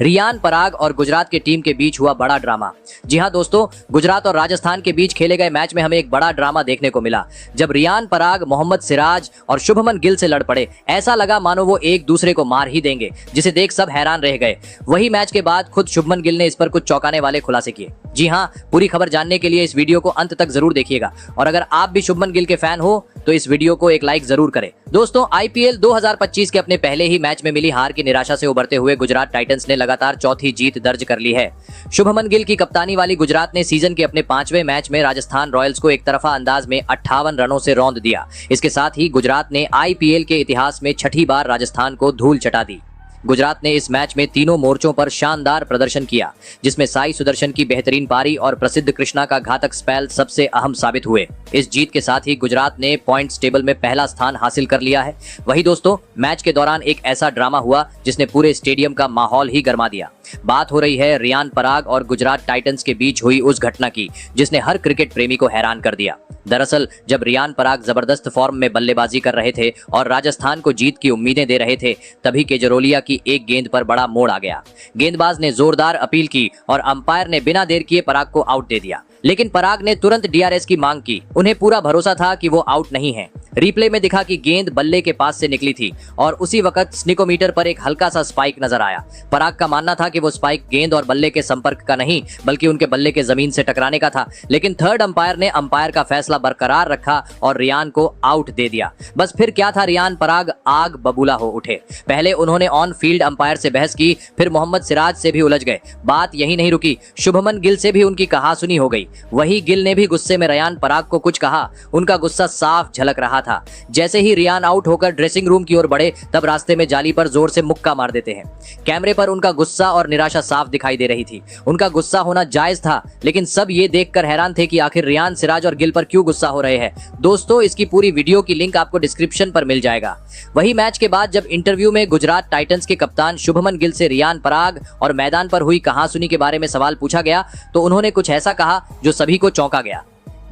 रियान पराग और गुजरात की टीम के बीच हुआ बड़ा ड्रामा। जी हां दोस्तों, गुजरात और राजस्थान के बीच खेले गए मैच में हमें एक बड़ा ड्रामा देखने को मिला। जब रियान पराग मोहम्मद सिराज और शुभमन गिल से लड़ पड़े, ऐसा लगा मानो वो एक दूसरे को मार ही देंगे, जिसे देख सब हैरान रह गए। वही मैच के बाद खुद शुभमन गिल ने इस पर कुछ चौंकाने वाले खुलासे किए। जी हां, पूरी खबर जानने के लिए इस वीडियो को अंत तक जरूर देखिएगा, और अगर आप भी शुभमन गिल के फैन हो तो इस वीडियो को एक लाइक जरूर करें। दोस्तों, आईपीएल 2025 के अपने पहले ही मैच में मिली हार की निराशा से उबरते हुए गुजरात टाइटंस ने लगातार चौथी जीत दर्ज कर ली है। शुभमन गिल की कप्तानी वाली गुजरात ने सीजन के अपने 5वें मैच में राजस्थान रॉयल्स को एक तरफा अंदाज में 58 रनों से रौंद दिया। इसके साथ ही गुजरात ने आईपीएल के इतिहास में छठी बार राजस्थान को धूल चटा दी। गुजरात ने इस मैच में तीनों मोर्चों पर शानदार प्रदर्शन किया, जिसमें साई सुदर्शन की बेहतरीन पारी और प्रसिद्ध कृष्णा का घातक स्पेल सबसे अहम साबित हुए। इस जीत के साथ ही गुजरात ने पॉइंट्स टेबल में पहला स्थान हासिल कर लिया है। वहीं दोस्तों, मैच के दौरान एक ऐसा ड्रामा हुआ जिसने पूरे स्टेडियम का माहौल ही गरमा दिया। बात हो रही है रियान पराग और गुजरात टाइटंस के बीच हुई उस घटना की जिसने हर क्रिकेट प्रेमी को हैरान कर दिया। दरअसल जब रियान पराग जबरदस्त फॉर्म में बल्लेबाजी कर रहे थे और राजस्थान को जीत की उम्मीदें दे रहे थे, तभी केजरोलिया की एक गेंद पर बड़ा मोड़ आ गया। गेंदबाज ने जोरदार अपील की और अंपायर ने बिना देर किए पराग को आउट दे दिया, लेकिन पराग ने तुरंत डीआरएस की मांग की। उन्हें पूरा भरोसा था कि वो आउट नहीं है। रिप्ले में दिखा कि गेंद बल्ले के पास से निकली थी और उसी वक्त स्निकोमीटर पर एक हल्का सा स्पाइक नजर आया। पराग का मानना था कि वो स्पाइक गेंद और बल्ले के संपर्क का नहीं, बल्कि उनके बल्ले के जमीन से टकराने का था, लेकिन थर्ड अंपायर ने अंपायर का फैसला बरकरार रखा और रियान को आउट दे दिया। बस फिर क्या था, रियान पराग आग बबूला हो उठे। पहले उन्होंने ऑन फील्ड अंपायर से बहस की, फिर मोहम्मद सिराज से भी उलझ गए। बात यही नहीं रुकी, शुभमन गिल से भी उनकी कहासुनी हो गई। वही गिल ने भी गुस्से में रियान पराग को कुछ कहा। उनका गुस्सा साफ झलक रहा था। जैसे ही रियान आउट होकर ड्रेसिंग रूम की ओर बढ़े, तब रास्ते में जाली पर जोर से मुक्का मार देते हैं। कैमरे पर उनका गुस्सा और निराशा साफ दिखाई दे रही थी। उनका गुस्सा होना जायज था, लेकिन सब ये देखकर हैरान थे कि आखिर रियान, सिराज और गिल पर क्यों गुस्सा हो रहे हैं। दोस्तों, इसकी पूरी वीडियो की लिंक आपको डिस्क्रिप्शन पर मिल जाएगा। वही मैच के बाद जब इंटरव्यू में गुजरात टाइटंस के कप्तान शुभमन गिल से रियान पराग और मैदान पर हुई कहासुनी के बारे में सवाल पूछा गया, तो उन्होंने कुछ ऐसा कहा जो सभी को चौंका गया।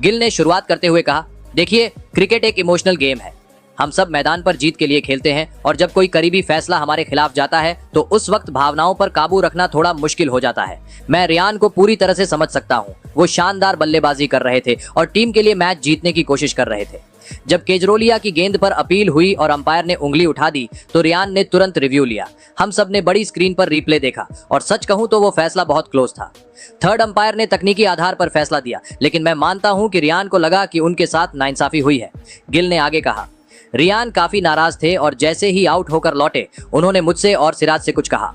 गिल ने शुरुआत करते हुए कहा, देखिए, क्रिकेट एक इमोशनल गेम है। हम सब मैदान पर जीत के लिए खेलते हैं, और जब कोई करीबी फैसला हमारे खिलाफ जाता है तो उस वक्त भावनाओं पर काबू रखना थोड़ा मुश्किल हो जाता है। मैं रियान को पूरी तरह से समझ सकता हूं। वो शानदार बल्लेबाजी कर रहे थे और टीम के लिए मैच जीतने की कोशिश कर रहे थे। जब केजरोलिया की गेंद पर अपील हुई और अंपायर ने उंगली उठा दी, तो रियान ने तुरंत रिव्यू लिया। हम सब ने बड़ी स्क्रीन पर रिप्ले देखा, और सच कहूं तो वो फैसला बहुत क्लोज था। थर्ड अंपायर ने तकनीकी आधार पर फैसला दिया, लेकिन मैं मानता हूं कि रियान को लगा कि उनके साथ नाइंसाफी हुई है। गिल ने आगे कहा, रियान काफी नाराज थे और जैसे ही आउट होकर लौटे, उन्होंने मुझसे और सिराज से कुछ कहा।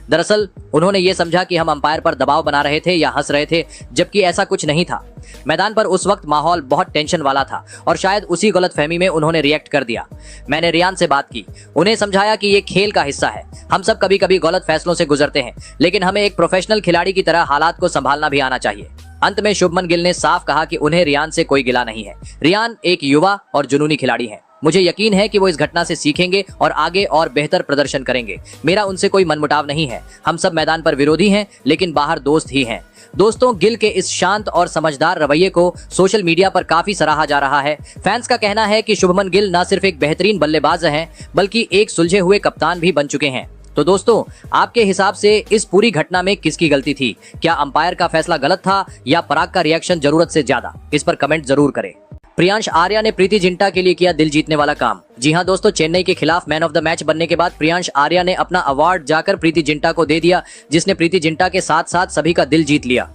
दरअसल उन्होंने ये समझा कि हम अंपायर पर दबाव बना रहे थे या हंस रहे थे, जबकि ऐसा कुछ नहीं था। मैदान पर उस वक्त माहौल बहुत टेंशन वाला था और शायद उसी गलतफहमी में उन्होंने रिएक्ट कर दिया। मैंने रियान से बात की, उन्हें समझाया कि ये खेल का हिस्सा है। हम सब कभी कभी गलत फैसलों से गुजरते हैं, लेकिन हमें एक प्रोफेशनल खिलाड़ी की तरह हालात को संभालना भी आना चाहिए। अंत में शुभमन गिल ने साफ कहा कि उन्हें रियान से कोई गिला नहीं है। रियान एक युवा और जुनूनी खिलाड़ी है। मुझे यकीन है कि वो इस घटना से सीखेंगे और आगे और बेहतर प्रदर्शन करेंगे। मेरा उनसे कोई मनमुटाव नहीं है। हम सब मैदान पर विरोधी हैं, लेकिन बाहर दोस्त ही हैं। दोस्तों, गिल के इस शांत और समझदार रवैये को सोशल मीडिया पर काफी सराहा जा रहा है। फैंस का कहना है कि शुभमन गिल न सिर्फ एक बेहतरीन बल्लेबाज हैं, बल्कि एक सुलझे हुए कप्तान भी बन चुके हैं। तो दोस्तों, आपके हिसाब से इस पूरी घटना में किसकी गलती थी? क्या अंपायर का फैसला गलत था या पराग का रिएक्शन जरूरत से ज्यादा? इस पर कमेंट जरूर करें। प्रियांश आर्या ने प्रीति जिंटा के लिए किया दिल जीतने वाला काम। जी हां दोस्तों, चेन्नई के खिलाफ मैन ऑफ द मैच बनने के बाद प्रियांश आर्या ने अपना अवार्ड जाकर प्रीति जिंटा को दे दिया, जिसने प्रीति जिंटा के साथ साथ सभी का दिल जीत लिया।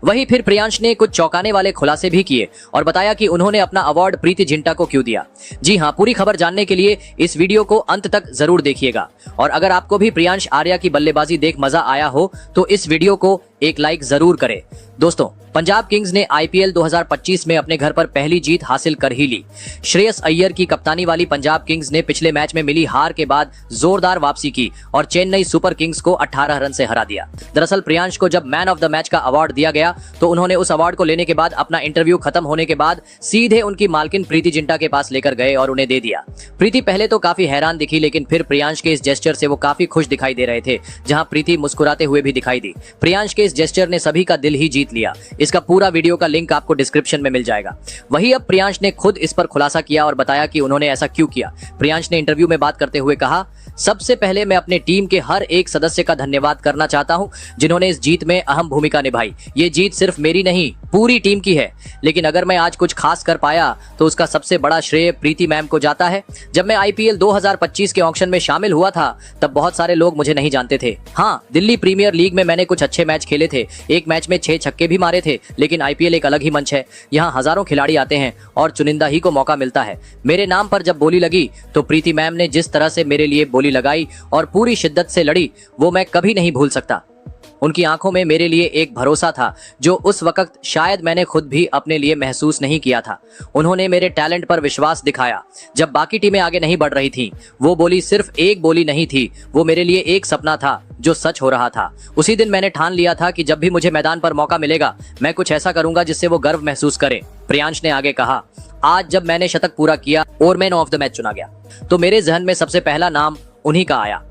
वहीं फिर प्रियांश ने कुछ चौंकाने वाले खुलासे भी किए और बताया कि उन्होंने अपना अवार्ड प्रीति जिंटा को क्यों दिया। जी हां, पूरी खबर जानने के लिए इस वीडियो को अंत तक जरूर देखिएगा, और अगर आपको भी प्रियांश आर्या की बल्लेबाजी देख मजा आया हो तो इस वीडियो को एक लाइक जरूर करें। दोस्तों, पंजाब किंग्स ने आईपीएल 2025 में अपने घर पर पहली जीत हासिल कर ही ली। श्रेयस अय्यर की कप्तानी वाली पंजाब किंग्स ने पिछले मैच में मिली हार के बाद जोरदार वापसी की और चेन्नई सुपर किंग्स को 18 रन से हरा दिया। दरअसल प्रियांश को जब मैन ऑफ द मैच का अवार्ड दिया गया, तो उन्होंने उस अवार्ड को लेने के बाद अपना इंटरव्यू खत्म होने के बाद सीधे उनकी मालकिन प्रीति जिंटा के पास लेकर गए और उन्हें दे दिया। प्रीति पहले तो काफी हैरान दिखी, लेकिन फिर प्रियांश के इस जेस्चर से वो काफी खुश दिखाई दे रहे थे, जहां प्रीति मुस्कुराते हुए भी दिखाई दी। प्रियांश के इस जेस्चर ने सभी का दिल ही जीत लिया। इसका पूरा वीडियो का लिंक आपको डिस्क्रिप्शन में मिल जाएगा। वही अब प्रियांश ने खुद इस पर खुलासा किया और बताया कि उन्होंने ऐसा क्यों किया। प्रियांश ने इंटरव्यू में बात करते हुए कहा, सबसे पहले मैं अपने टीम के हर एक सदस्य का धन्यवाद करना चाहता हूं जिन्होंने इस जीत में अहम भूमिका निभाई। ये जीत सिर्फ मेरी नहीं, पूरी टीम की है। लेकिन अगर मैं आज कुछ खास कर पाया तो उसका सबसे बड़ा श्रेय प्रीति मैम को जाता है। जब मैं आईपीएल 2025 के ऑक्शन में शामिल हुआ था तब बहुत सारे लोग मुझे नहीं जानते थे। हाँ, दिल्ली प्रीमियर लीग में मैंने कुछ अच्छे मैच खेले थे, एक मैच में 6 छक्के भी मारे थे, लेकिन आईपीएल एक अलग ही मंच है। यहाँ हजारों खिलाड़ी आते हैं और चुनिंदा ही को मौका मिलता है। मेरे नाम पर जब बोली लगी तो प्रीति मैम ने जिस तरह से मेरे लिए बोली लगाई और पूरी शिद्दत से लड़ी, वो मैं कभी नहीं भूल सकता। उनकी आंखों में मेरे लिए एक भरोसा था जो उस वक्त शायद मैंने खुद भी अपने लिए महसूस नहीं किया था। उन्होंने मेरे टैलेंट पर विश्वास दिखाया जब बाकी टीमें आगे नहीं बढ़ रही थीं। वो बोली सिर्फ एक बोली नहीं थी, वो मेरे लिए एक सपना था जो सच हो रहा था। उसी दिन मैंने ठान लिया था कि जब भी मुझे मैदान पर मौका मिलेगा मैं कुछ ऐसा करूंगा जिससे वो गर्व महसूस करे। प्रियांश ने आगे कहा, आज जब मैंने शतक पूरा किया और मैन ऑफ द मैच चुना गया तो मेरे जहन में सबसे पहला नाम उन्हीं का आया।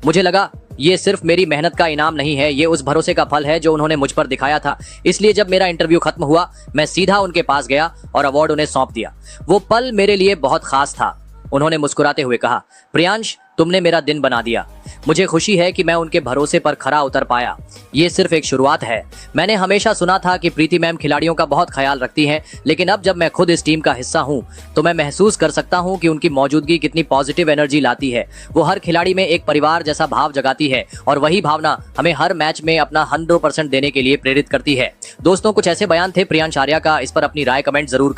मुझे लगा ये सिर्फ मेरी मेहनत का इनाम नहीं है, ये उस भरोसे का फल है जो उन्होंने मुझ पर दिखाया था। इसलिए जब मेरा इंटरव्यू खत्म हुआ मैं सीधा उनके पास गया और अवार्ड उन्हें सौंप दिया। वो पल मेरे लिए बहुत खास था। उन्होंने मुस्कुराते हुए कहा, प्रियांश तुमने मेरा दिन बना दिया। मुझे खुशी है कि मैं उनके भरोसे पर खरा उतर पाया। ये सिर्फ एक शुरुआत है। मैंने हमेशा सुना था कि प्रीति मैम खिलाड़ियों का बहुत ख्याल रखती हैं, लेकिन अब जब मैं खुद इस टीम का हिस्सा हूं तो मैं महसूस कर सकता हूं कि उनकी मौजूदगी कितनी पॉजिटिव एनर्जी लाती है। वो हर खिलाड़ी में एक परिवार जैसा भाव जगाती है और वही भावना हमें हर मैच में अपना 100% देने के लिए प्रेरित करती है। दोस्तों, कुछ ऐसे बयान थे प्रियांश आर्या का। इस पर अपनी राय कमेंट जरूर करें।